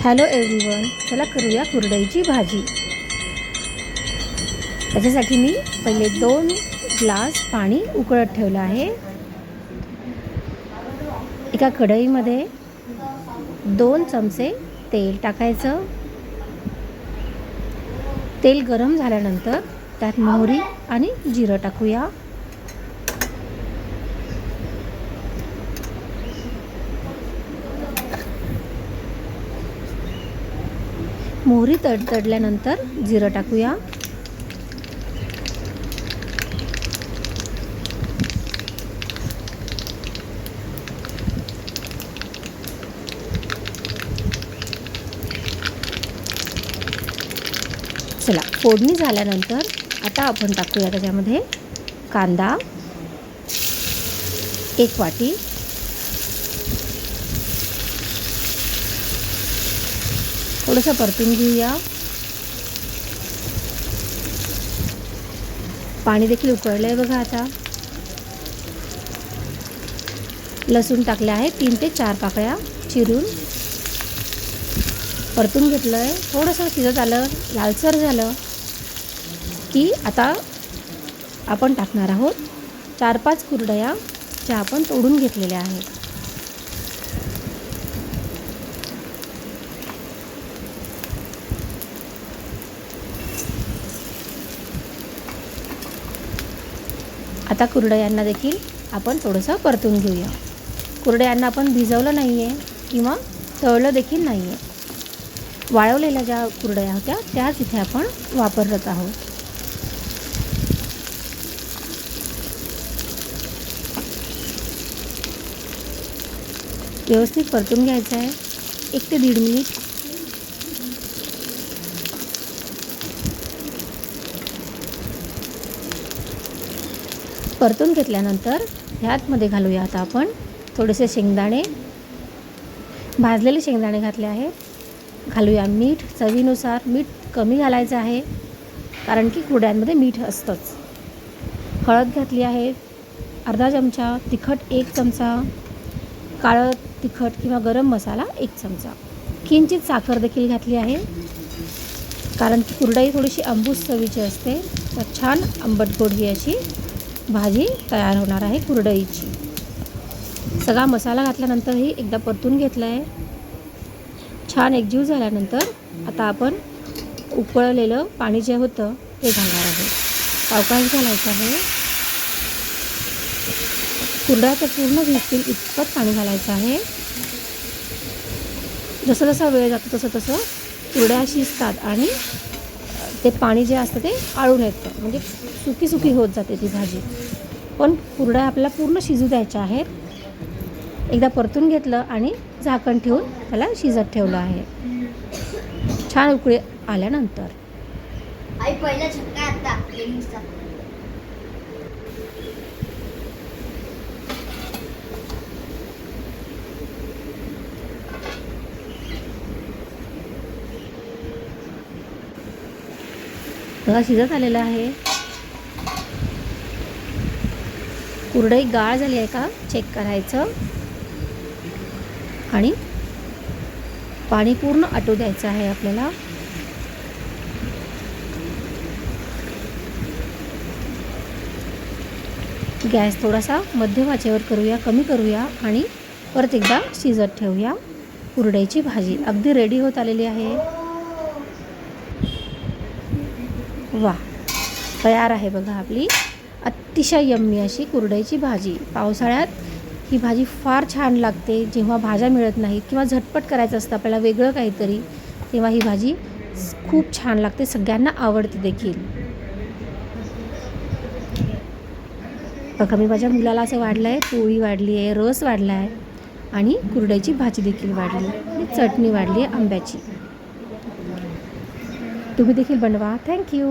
Hello everyone, चला करूया कुरडईची भाजी। त्याच्यासाठी मी पहिले 2 ग्लास पाणी उकळत ठेवलं आहे। एका कढईमध्ये 2 चमचे तेल टाकायचं। तेल गरम झाल्यानंतर त्यात मोहरी आणि जिरं टाकूया। मोहरी तडतडल्यानंतर जिरं टाकूया। चला, फोडणी झाल्यानंतर आता आपण टाकूया त्याच्यामध्ये कांदा 1 वाटी, थोडंसं परतून घेऊया। पाणी देखील उकळलंय बघा। आता लसूण टाकले आहे 3 ते 4 पाकळ्या चिरून, परतून घेतलंय। थोडंसं शिजत आलं, लालसर झालं की आता आपण टाकणार आहोत 4-5 कुरडया ज्या आपण तोडून घेतलेल्या आहेत। आता कुरडयांना देखील आपण थोडंसं परतून घेऊया। कुरडयांना आपण भिजवलं नाही आहे किंवा तळलं देखील नाही आहे। वाळवलेल्या ज्या कुरडया होत्या त्याच इथे आपण वापरत आहोत। व्यवस्थित परतून घ्यायचं आहे 1 ते 1.5 मिनिट। परतून घेतल्यानंतर ह्यातमध्ये घालूया आता आपण थोडेसे शेंगदाणे, भाजलेले शेंगदाणे घातले आहेत। घालूया मीठ चवीनुसार। मीठ कमी घालायचं आहे कारण की कुरड्यांमध्ये मीठ असतंच। हळद घातली आहे अर्धा चमचा, तिखट 1 चमचा, काळं तिखट किंवा गरम मसाला 1 चमचा, किंचित साखर देखील घातली आहे कारण की कुरडई थोडीशी आंबूस चवीची असते। तर छान आंबट गोड ही अशी भाजी तयार होणार आहे कुरडईची। सगळा मसाला घातल्यानंतरही एकदा परतून घेतलं आहे। छान एकजीव झाल्यानंतर आता आपण उकळलेलं पाणी जे होतं ते घालणार आहोत। सावकाश घालायचं आहे। कुरडया तर पूर्ण भिजतील इतपत पाणी घालायचं आहे। जसं जसा वेळ जातो तसं तसं कुरडया शिजतात आणि ते पाणी जे असतं ते आळून येतं, म्हणजे सुकी सुकी होत जाते ती भाजी। पण कुरडया आपल्याला पूर्ण शिजू द्यायच्या आहेत। एकदा परतून घेतलं आणि झाकण ठेवून त्याला शिजत ठेवलं आहे। छान उकळी आल्यानंतर आई पहिला झटका आता लेडीजचा बघा शिजत आलेलं आहे। कुरडई गाळ झाली आहे का चेक करायचं आणि पाणी पूर्ण आटू द्यायचं आहे आपल्याला। गॅस थोडासा मध्यम आचेवर करूया, कमी करूया आणि परत एकदा शिजत ठेवूया। कुरडईची भाजी अगदी रेडी होत आलेली आहे। वाह, तयार आहे बघा आपली अतिशय यम्मी अशी कुरडईची भाजी। पावसाळ्यात ही भाजी फार छान लागते। जेव्हा भाज्या मिळत नाहीत किंवा झटपट करायचं असतं आपल्याला वेगळं काहीतरी, तेव्हा ही भाजी खूप छान लागते, सगळ्यांना आवडते देखील। बघा मी माझ्या मुलाला असं वाढलं आहे, पोळी वाढली आहे, रस वाढला आहे आणि कुरडईची भाजी देखील वाढली आणि चटणी वाढली आहे आंब्याची। तुम्ही देखील बनवा। थँक्यू।